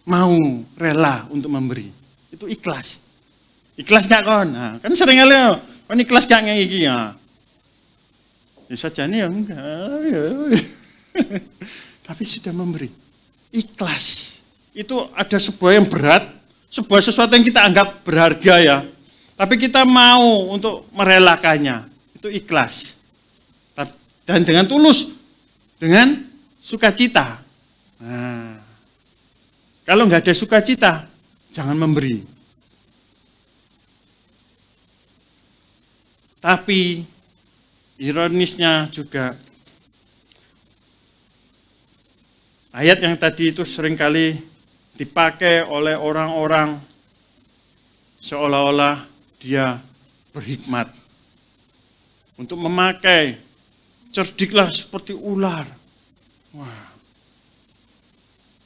mau rela untuk memberi, itu ikhlas. Ikhlas gak kon? Nah, kan sering kali kon ikhlas gak ngeki ya. Ya sajane ya enggak. Ya. Tapi sudah memberi. Ikhlas. Itu ada sebuah yang berat, sebuah sesuatu yang kita anggap berharga ya. Tapi kita mau untuk merelakannya. Itu ikhlas. Dan dengan tulus, dengan sukacita. Nah, kalau nggak ada sukacita, jangan memberi. Tapi ironisnya juga ayat yang tadi itu seringkali dipakai oleh orang-orang seolah-olah dia berhikmat. Untuk memakai cerdiklah seperti ular. Wah.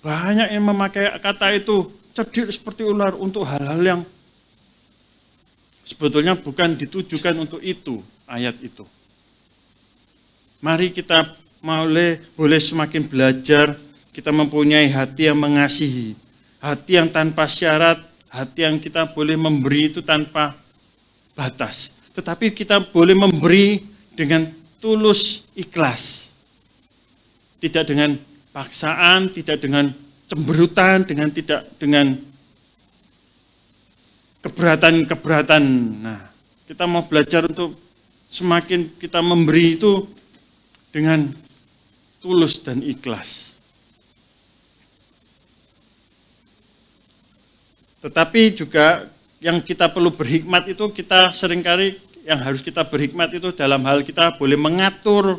Banyak yang memakai kata itu cerdik seperti ular untuk hal-hal yang sebetulnya bukan ditujukan untuk itu, ayat itu. Mari kita boleh semakin belajar, kita mempunyai hati yang mengasihi, hati yang tanpa syarat, hati yang kita boleh memberi itu tanpa batas. Tetapi kita boleh memberi dengan tulus ikhlas. Tidak dengan paksaan, tidak dengan cemberutan, tidak dengan keberatan-keberatan. Nah, kita mau belajar untuk semakin kita memberi itu dengan tulus dan ikhlas. Tetapi juga yang kita perlu berhikmat itu, kita seringkali yang harus kita berhikmat itu dalam hal kita boleh mengatur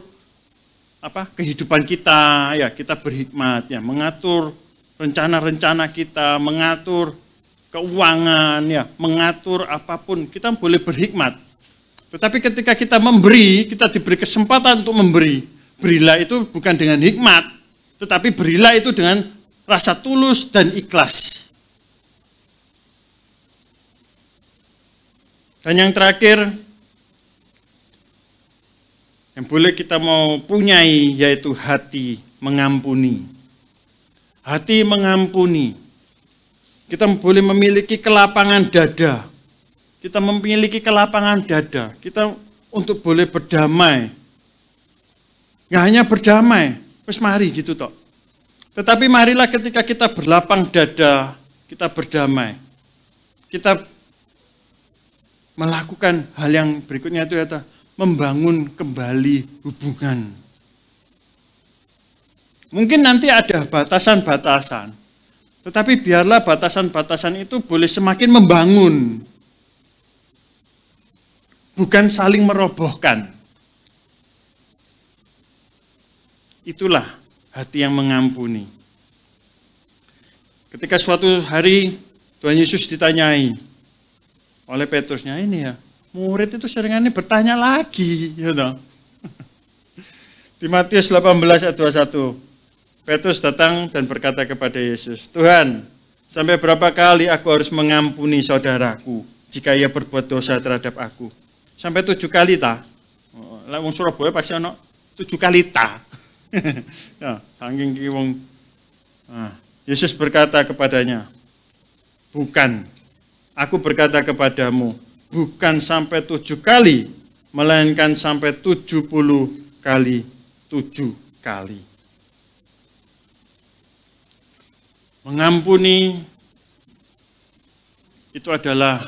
kehidupan kita, ya kita berhikmat, ya mengatur rencana-rencana kita, mengatur keuangan, ya mengatur apapun, kita boleh berhikmat. Tetapi ketika kita memberi, kita diberi kesempatan untuk memberi. Berilah itu bukan dengan hikmat, tetapi berilah itu dengan rasa tulus dan ikhlas. Dan yang terakhir, yang boleh kita mau punyai, yaitu hati mengampuni. Hati mengampuni. Kita boleh memiliki kelapangan dada. Kita memiliki kelapangan dada. Kita untuk boleh berdamai. Nggak hanya berdamai, terus mari gitu toh. Tetapi marilah ketika kita berlapang dada, kita berdamai. Kita melakukan hal yang berikutnya itu ya, membangun kembali hubungan. Mungkin nanti ada batasan-batasan, tetapi biarlah batasan-batasan itu boleh semakin membangun, bukan saling merobohkan. Itulah hati yang mengampuni. Ketika suatu hari Tuhan Yesus ditanyai oleh Petrusnya, ini ya, murid itu seringannya bertanya lagi, gitu. Di Matius 18 ayat 21, Petrus datang dan berkata kepada Yesus, Tuhan, sampai berapa kali aku harus mengampuni saudaraku jika ia berbuat dosa terhadap aku? Sampai 7 kali tak? Wong Surabaya pasti ada 7 kali tak. Ya, saking wong. Nah, Yesus berkata kepadanya, bukan. Aku berkata kepadamu, bukan sampai 7 kali, melainkan sampai 70 kali 7 kali. Mengampuni itu adalah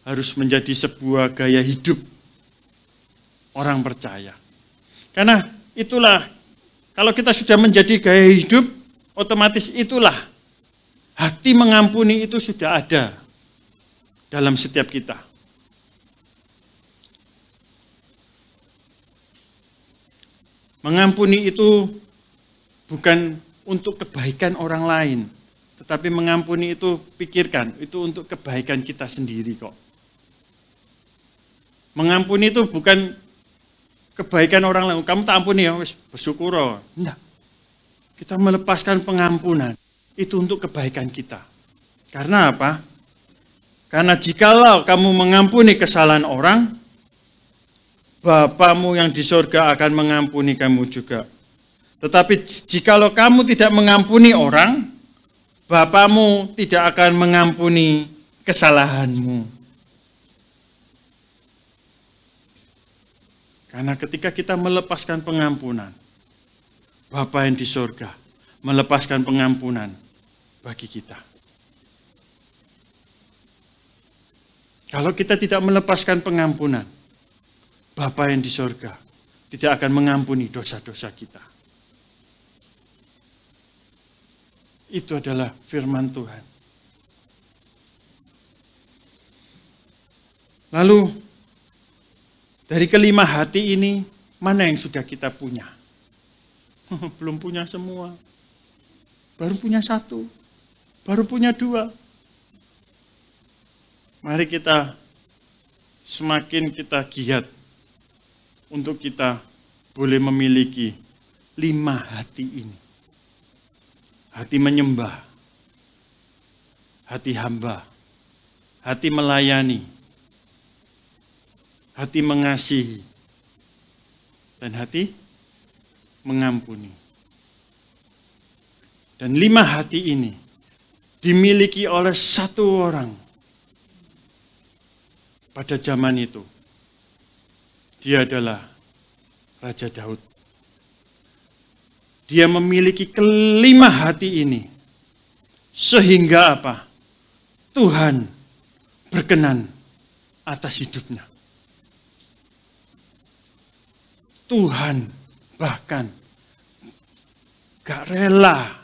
harus menjadi sebuah gaya hidup orang percaya. Karena itulah, kalau kita sudah menjadi gaya hidup, otomatis itulah hati mengampuni itu sudah ada dalam setiap kita. Mengampuni itu bukan untuk kebaikan orang lain, tetapi mengampuni itu pikirkan, itu untuk kebaikan kita sendiri kok. Mengampuni itu bukan kebaikan orang lain. Kamu tak ampuni ya, wis bersyukur. Enggak. Kita melepaskan pengampunan itu untuk kebaikan kita. Karena apa? Karena jikalau kamu mengampuni kesalahan orang, Bapamu yang di surga akan mengampuni kamu juga. Tetapi jikalau kamu tidak mengampuni orang, Bapamu tidak akan mengampuni kesalahanmu. Karena ketika kita melepaskan pengampunan, Bapa yang di surga melepaskan pengampunan bagi kita. Kalau kita tidak melepaskan pengampunan, Bapa yang di surga tidak akan mengampuni dosa-dosa kita. Itu adalah firman Tuhan. Lalu, dari kelima hati ini, mana yang sudah kita punya? Belum punya semua. Baru punya satu. Baru punya dua. Mari kita semakin kita giat untuk kita boleh memiliki 5 hati ini. Hati menyembah, hati hamba, hati melayani, hati mengasihi, dan hati mengampuni. Dan 5 hati ini dimiliki oleh satu orang pada zaman itu. Dia adalah Raja Daud. Dia memiliki kelima hati ini. Sehingga apa? Tuhan berkenan atas hidupnya. Tuhan bahkan gak rela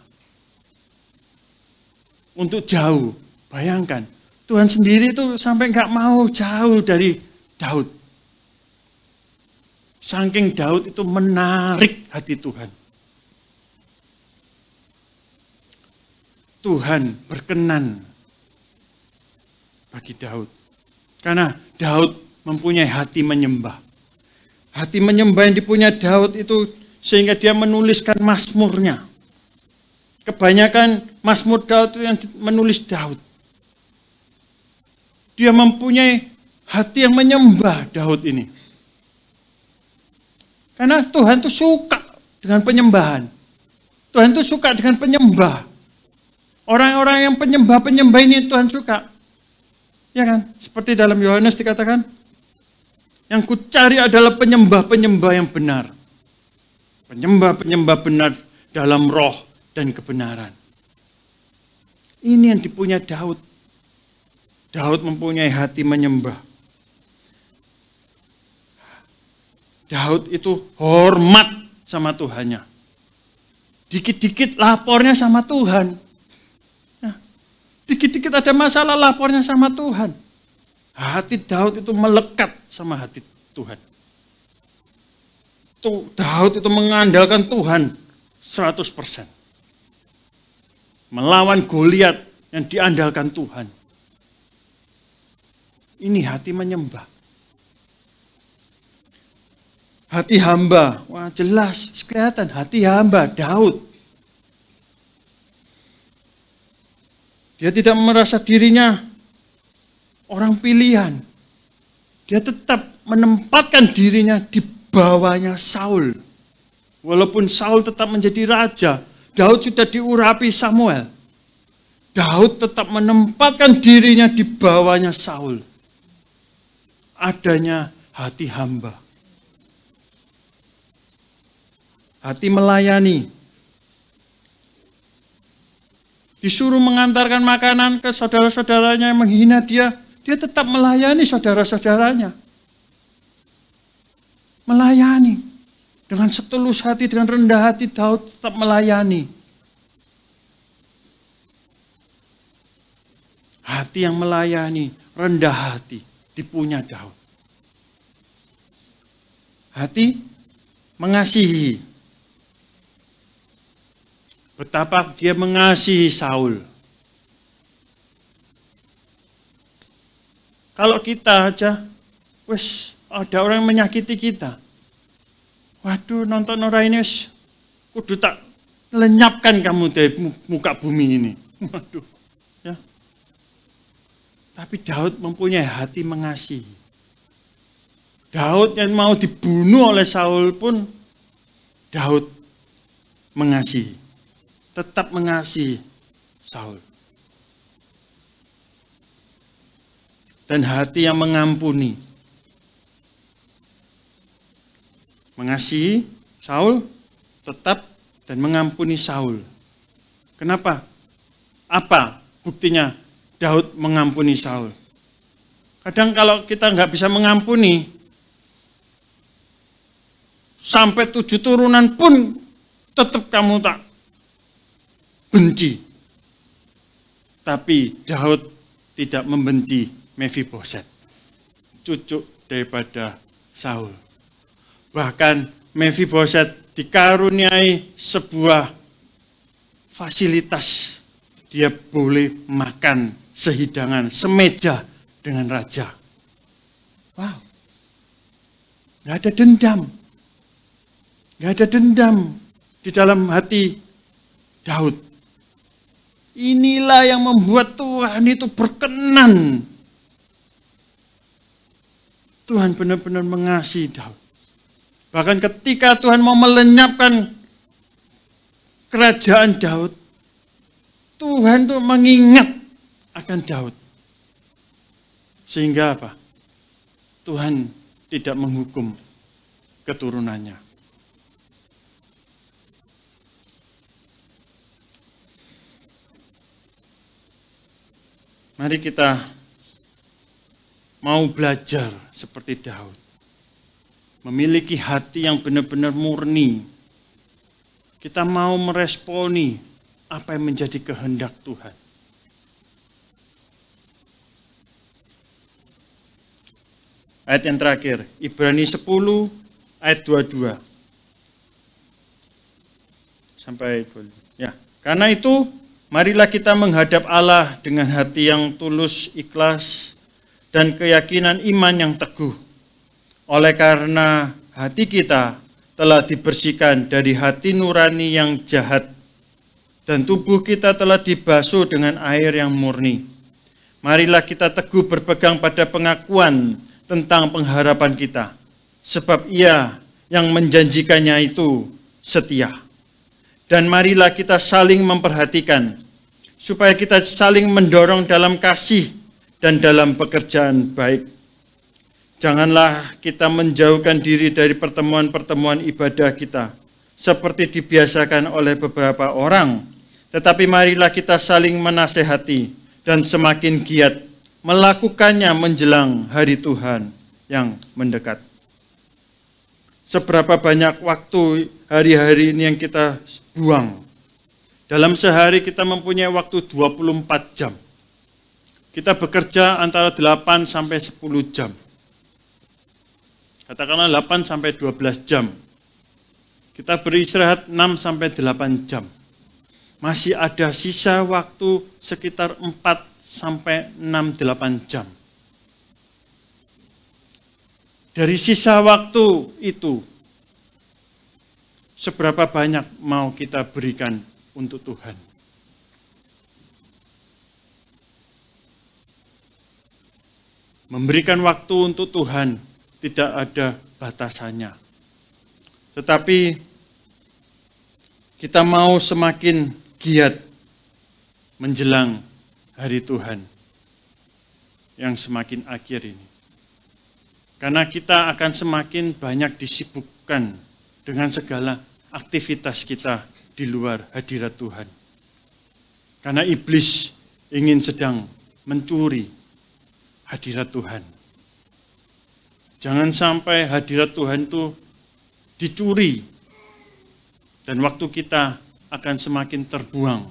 untuk jauh. Bayangkan, Tuhan sendiri itu sampai gak mau jauh dari Daud. Saking Daud itu menarik hati Tuhan. Tuhan berkenan bagi Daud. Karena Daud mempunyai hati menyembah. Hati menyembah yang dipunya Daud itu sehingga dia menuliskan mazmurnya. Kebanyakan mazmur Daud itu yang menulis Daud. Dia mempunyai hati yang menyembah Daud ini. Karena Tuhan itu suka dengan penyembahan. Tuhan itu suka dengan penyembah. Orang-orang yang penyembah-penyembah ini Tuhan suka. Ya kan? Seperti dalam Yohanes dikatakan, yang kucari adalah penyembah-penyembah yang benar. Penyembah-penyembah benar dalam roh dan kebenaran. Ini yang dipunya Daud. Daud mempunyai hati menyembah. Daud itu hormat sama Tuhannya. Dikit-dikit lapornya sama Tuhan. Dikit-dikit ada masalah lapornya sama Tuhan. Hati Daud itu melekat sama hati Tuhan. Daud itu mengandalkan Tuhan 100%. Melawan Goliat yang diandalkan Tuhan. Ini hati menyembah. Hati hamba, wah jelas, kelihatan hati hamba Daud. Dia tidak merasa dirinya orang pilihan. Dia tetap menempatkan dirinya di bawahnya Saul. Walaupun Saul tetap menjadi raja, Daud sudah diurapi Samuel. Daud tetap menempatkan dirinya di bawahnya Saul. Adanya hati hamba. Hati melayani. Disuruh mengantarkan makanan ke saudara-saudaranya yang menghina dia, dia tetap melayani saudara-saudaranya. Melayani. Dengan setulus hati, dengan rendah hati, Daud tetap melayani. Hati yang melayani, rendah hati, dipunya Daud. Hati mengasihi. Betapa dia mengasihi Saul. Kalau kita aja, wes ada orang yang menyakiti kita. Waduh, nonton orang ini wes kudu tak lenyapkan kamu dari muka bumi ini. Waduh, ya. Tapi Daud mempunyai hati mengasihi. Daud yang mau dibunuh oleh Saul pun, Daud mengasihi. Tetap mengasihi Saul. Dan hati yang mengampuni. Mengasihi Saul, tetap dan mengampuni Saul. Kenapa? Apa buktinya Daud mengampuni Saul? Kadang kalau kita nggak bisa mengampuni, sampai 7 turunan pun tetap kamu tak benci. Tapi Daud tidak membenci Mephiboset, cucu daripada Saul. Bahkan Mephiboset dikaruniai sebuah fasilitas. Dia boleh makan sehidangan, semeja dengan raja. Wow, gak ada dendam. Gak ada dendam di dalam hati Daud. Inilah yang membuat Tuhan itu berkenan. Tuhan benar-benar mengasihi Daud. Bahkan ketika Tuhan mau melenyapkan kerajaan Daud, Tuhan tuh mengingat akan Daud. Sehingga apa? Tuhan tidak menghukum keturunannya. Mari kita mau belajar seperti Daud. Memiliki hati yang benar-benar murni. Kita mau meresponi apa yang menjadi kehendak Tuhan. Ayat yang terakhir, Ibrani 10 ayat 22. Sampai ya. Karena itu, marilah kita menghadap Allah dengan hati yang tulus, ikhlas, dan keyakinan iman yang teguh. Oleh karena hati kita telah dibersihkan dari hati nurani yang jahat, dan tubuh kita telah dibasuh dengan air yang murni. Marilah kita teguh berpegang pada pengakuan tentang pengharapan kita, sebab Ia yang menjanjikannya itu setia. Dan marilah kita saling memperhatikan, supaya kita saling mendorong dalam kasih dan dalam pekerjaan baik. Janganlah kita menjauhkan diri dari pertemuan-pertemuan ibadah kita, seperti dibiasakan oleh beberapa orang. Tetapi marilah kita saling menasehati dan semakin giat melakukannya menjelang hari Tuhan yang mendekat. Seberapa banyak waktu hari-hari ini yang kita buang. Dalam sehari kita mempunyai waktu 24 jam. Kita bekerja antara 8 sampai 10 jam. Katakanlah 8 sampai 12 jam. Kita beristirahat 6 sampai 8 jam. Masih ada sisa waktu sekitar 4 sampai 6-8 jam. Dari sisa waktu itu, seberapa banyak mau kita berikan untuk Tuhan? Memberikan waktu untuk Tuhan tidak ada batasannya. Tetapi kita mau semakin giat menjelang hari Tuhan yang semakin akhir ini. Karena kita akan semakin banyak disibukkan dengan segala aktivitas kita di luar hadirat Tuhan. Karena iblis ingin sedang mencuri hadirat Tuhan. Jangan sampai hadirat Tuhan itu dicuri dan waktu kita akan semakin terbuang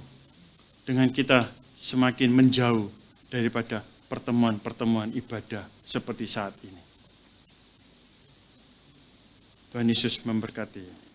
dengan kita semakin menjauh daripada pertemuan-pertemuan ibadah seperti saat ini. Tuhan Yesus memberkati.